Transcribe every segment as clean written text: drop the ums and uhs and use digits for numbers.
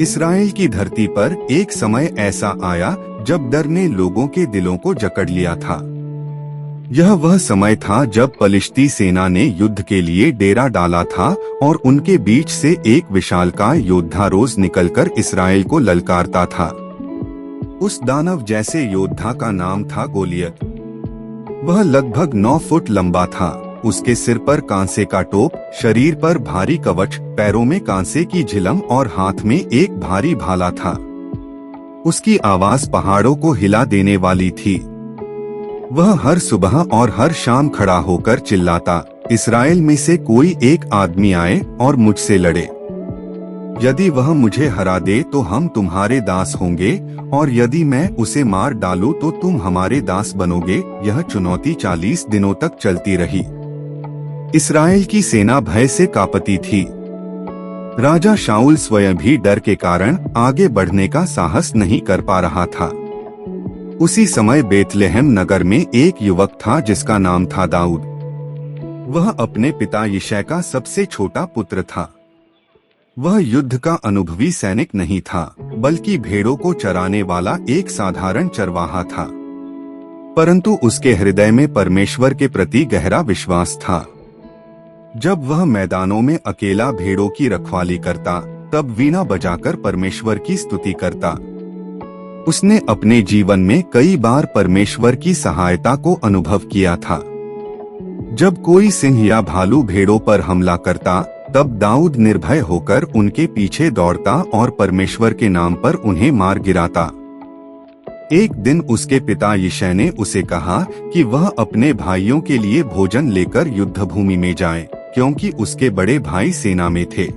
इस्राएल की धरती पर एक समय ऐसा आया जब डर ने लोगों के दिलों को जकड़ लिया था। यह वह समय था जब पलिश्ती सेना ने युद्ध के लिए डेरा डाला था और उनके बीच से एक विशालकाय योद्धा रोज निकलकर इस्राएल को ललकारता था। उस दानव जैसे योद्धा का नाम था गोलियत। वह लगभग 9 फुट लंबा था। उसके सिर पर कांसे का टोप, शरीर पर भारी कवच, पैरों में कांसे की झिलम और हाथ में एक भारी भाला था। उसकी आवाज पहाड़ों को हिला देने वाली थी। वह हर सुबह और हर शाम खड़ा होकर चिल्लाता, इस्राएल में से कोई एक आदमी आए और मुझसे लड़े। यदि वह मुझे हरा दे तो हम तुम्हारे दास होंगे, और यदि मैं उसे मार डालूं तो तुम हमारे दास बनोगे। यह चुनौती 40 दिनों तक चलती रही। इस्राएल की सेना भय से कांपती थी। राजा शाऊल स्वयं भी डर के कारण आगे बढ़ने का साहस नहीं कर पा रहा था। उसी समय बेतलेहम नगर में एक युवक था जिसका नाम था दाऊद। वह अपने पिता यिशै का सबसे छोटा पुत्र था। वह युद्ध का अनुभवी सैनिक नहीं था, बल्कि भेड़ों को चराने वाला एक साधारण चरवाहा था। परंतु उसके हृदय में परमेश्वर के प्रति गहरा विश्वास था। जब वह मैदानों में अकेला भेड़ों की रखवाली करता, तब वीणा बजाकर परमेश्वर की स्तुति करता। उसने अपने जीवन में कई बार परमेश्वर की सहायता को अनुभव किया था। जब कोई सिंह या भालू भेड़ों पर हमला करता, तब दाऊद निर्भय होकर उनके पीछे दौड़ता और परमेश्वर के नाम पर उन्हें मार गिराता। एक दिन उसके पिता यिशै ने उसे कहा कि वह अपने भाइयों के लिए भोजन लेकर युद्ध भूमि में जाए, क्योंकि उसके बड़े भाई सेना में थे।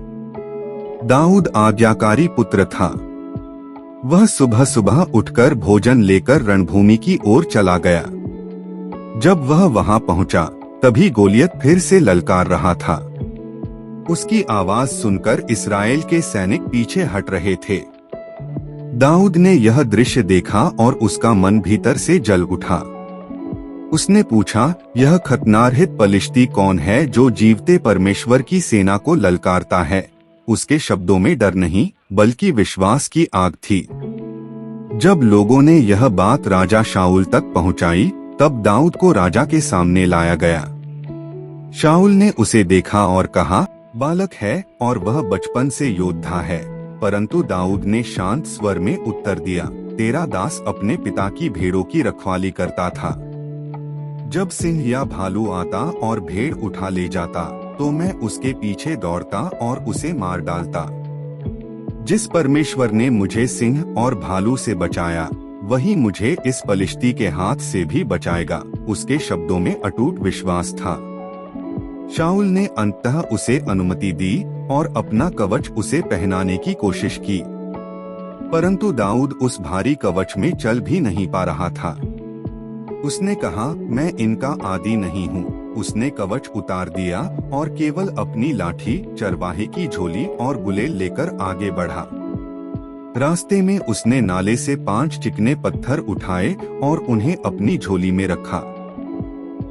दाऊद आज्ञाकारी पुत्र था। वह सुबह सुबह उठकर भोजन लेकर रणभूमि की ओर चला गया। जब वह वहां पहुंचा, तभी गोलियत फिर से ललकार रहा था। उसकी आवाज सुनकर इस्राएल के सैनिक पीछे हट रहे थे। दाऊद ने यह दृश्य देखा और उसका मन भीतर से जल उठा। उसने पूछा, यह खतनारहित पलिश्ती कौन है जो जीवते परमेश्वर की सेना को ललकारता है? उसके शब्दों में डर नहीं, बल्कि विश्वास की आग थी। जब लोगों ने यह बात राजा शाऊल तक पहुंचाई, तब दाऊद को राजा के सामने लाया गया। शाऊल ने उसे देखा और कहा, बालक है और वह बचपन से योद्धा है। परंतु दाऊद ने शांत स्वर में उत्तर दिया, तेरा दास अपने पिता की भेड़ों की रखवाली करता था। जब सिंह या भालू आता और भेड़ उठा ले जाता, तो मैं उसके पीछे दौड़ता और उसे मार डालता। जिस परमेश्वर ने मुझे सिंह और भालू से बचाया, वही मुझे इस पलिश्ती के हाथ से भी बचाएगा। उसके शब्दों में अटूट विश्वास था। शाऊल ने अंततः उसे अनुमति दी और अपना कवच उसे पहनाने की कोशिश की, परंतु दाऊद उस भारी कवच में चल भी नहीं पा रहा था। उसने कहा, मैं इनका आदी नहीं हूँ। उसने कवच उतार दिया और केवल अपनी लाठी, चरवाहे की झोली और गुलेल लेकर आगे बढ़ा। रास्ते में उसने नाले से 5 चिकने पत्थर उठाए और उन्हें अपनी झोली में रखा।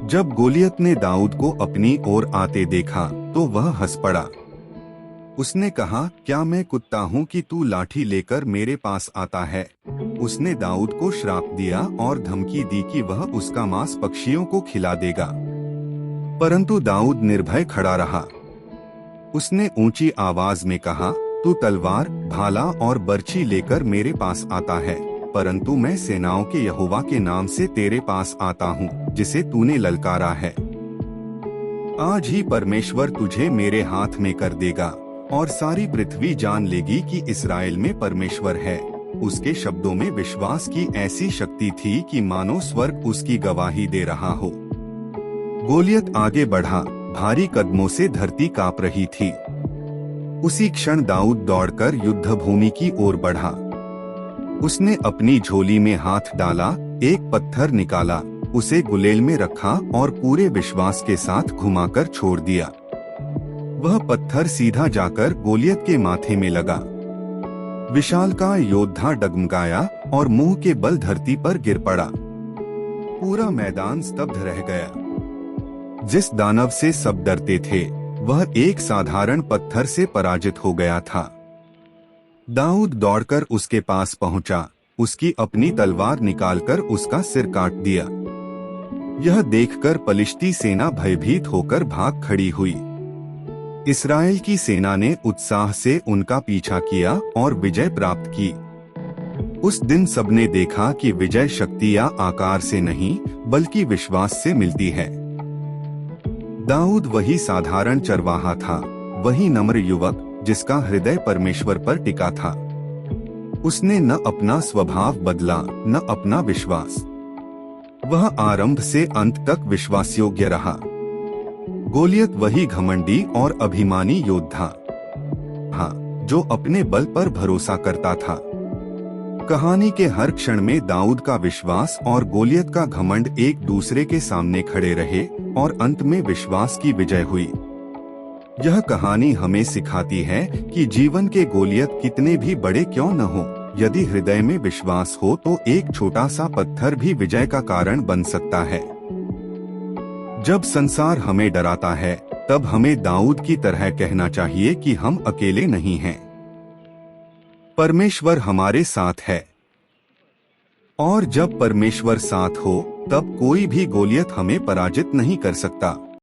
जब गोलियत ने दाऊद को अपनी ओर आते देखा, तो वह हंस पड़ा। उसने कहा, क्या मैं कुत्ता हूँ कि तू लाठी लेकर मेरे पास आता है? उसने दाऊद को श्राप दिया और धमकी दी कि वह उसका मांस पक्षियों को खिला देगा। परंतु दाऊद निर्भय खड़ा रहा। उसने ऊंची आवाज में कहा, तू तलवार, भाला और बर्छी लेकर मेरे पास आता है, परंतु मैं सेनाओं के यहोवा के नाम से तेरे पास आता हूँ, जिसे तूने ललकारा है। आज ही परमेश्वर तुझे मेरे हाथ में कर देगा और सारी पृथ्वी जान लेगी कि इस्राएल में परमेश्वर है। उसके शब्दों में विश्वास की ऐसी शक्ति थी कि मानो स्वर्ग उसकी गवाही दे रहा हो। गोलियत आगे बढ़ा, भारी कदमों से धरती कांप रही थी। उसी क्षण दाऊद दौड़कर युद्ध भूमि की ओर बढ़ा। उसने अपनी झोली में हाथ डाला, एक पत्थर निकाला, उसे गुलेल में रखा और पूरे विश्वास के साथ घुमाकर छोड़ दिया। वह पत्थर सीधा जाकर गोलियत के माथे में लगा। विशालकाय योद्धा डगमगाया और मुंह के बल धरती पर गिर पड़ा। पूरा मैदान स्तब्ध रह गया। जिस दानव से सब डरते थे, वह एक साधारण पत्थर से पराजित हो गया था। दाऊद दौड़कर उसके पास पहुंचा, उसकी अपनी तलवार निकालकर उसका सिर काट दिया। यह देखकर पलिश्ती सेना भयभीत होकर भाग खड़ी हुई। इस्राएल की सेना ने उत्साह से उनका पीछा किया और विजय प्राप्त की। उस दिन सबने देखा कि विजय शक्ति या आकार से नहीं बल्कि विश्वास से मिलती है। दाऊद वही साधारण चरवाहा था, वही नम्र युवक जिसका हृदय परमेश्वर पर टिका था। उसने न अपना स्वभाव बदला न अपना विश्वास। वह आरंभ से अंत तक विश्वासयोग्य रहा। गोलियत वही घमंडी और अभिमानी योद्धा था जो अपने बल पर भरोसा करता था। कहानी के हर क्षण में दाऊद का विश्वास और गोलियत का घमंड एक दूसरे के सामने खड़े रहे और अंत में विश्वास की विजय हुई। यह कहानी हमें सिखाती है कि जीवन के गोलियत कितने भी बड़े क्यों न हो, यदि हृदय में विश्वास हो तो एक छोटा सा पत्थर भी विजय का कारण बन सकता है। जब संसार हमें डराता है, तब हमें दाऊद की तरह कहना चाहिए कि हम अकेले नहीं हैं। परमेश्वर हमारे साथ है। और जब परमेश्वर साथ हो, तब कोई भी गोलियत हमें पराजित नहीं कर सकता।